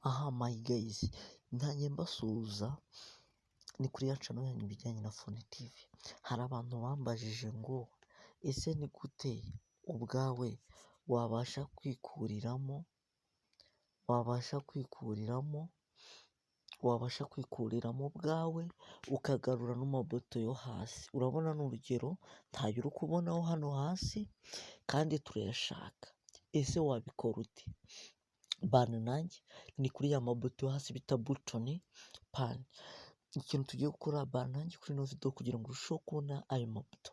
Aha my guys, ntangiye mbasuhuza, ni kuri ya channel yanyu ibijyanye na Phone TV. Hari abantu bambajije ngo ese ni gute ubwawe wabasha kwikuriramo ubwawe ukagarura n'amabuto yo hasi. Urabona n'urugero ntayo uri kubonaho hano hasi kandi turayashaka. Ese wabikora ute? Bana nanjye ni kuri ya mabuto yo hasi bita button pan. Ikintu tugiye gukora bana nanjye kuri ino video kugira ngo urusheho kubona ayo mabuto.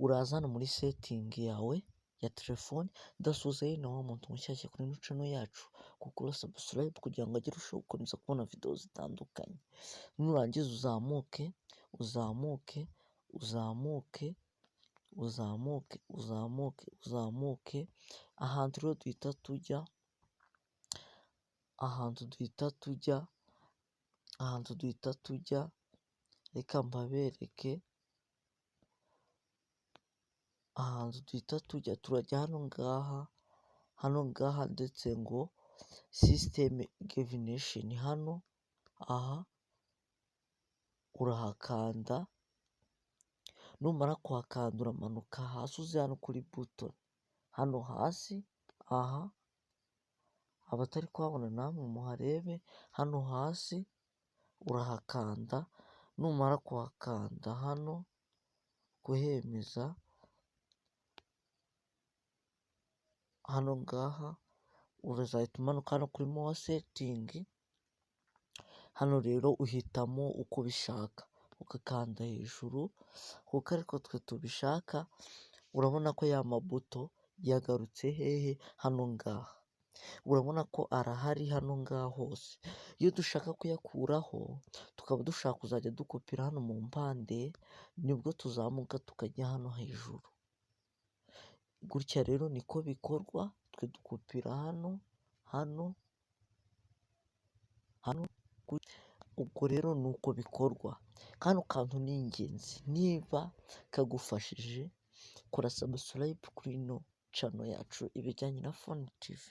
Uraza hano muri setting yawe ya telefone, ndasuhuza na wa muntu mushyashya kuri ino channel yacu, gukora subscribe kugira ngo ajye urushaho gukomeza kubona video zitandukanye. Nurangiza uzamuke ahantu rero duhita tujya, reka mbabereke ahantu duhita tujya. Turajya hano ngaha ndetse ngo system governation. Hano aha urahakanda, numara kuhakanda uramanuka hasi uze hano kuri button hano hasi. Aha abatari kuhabona namwe muharebe, hano hasi urahakanda. Numara kuhakanda hano guhemeza, hano ngaha urazahita umanuka hano kuri more setting. Hano rero uhitamo uko bishaka, ugakanda hejuru kuko ariko twe tubishaka. Urabona ko ya mabuto yagarutse hehe? Hano ngaha. Urabona ko arahari hano ngaha hose. Iyo dushaka kuyakuraho, tukaba dushaka kuzajya dukopera hano mu mpande, nibwo tuzamuka tukajya hano hejuru. Gutya rero niko bikorwa, twe dukopera hano. Ubwo rero nuko bikorwa. Kano kantu ni ingenzi, niba kagufashije kora subscribe kuri ino channel yacu ibijyanye na Phone TV.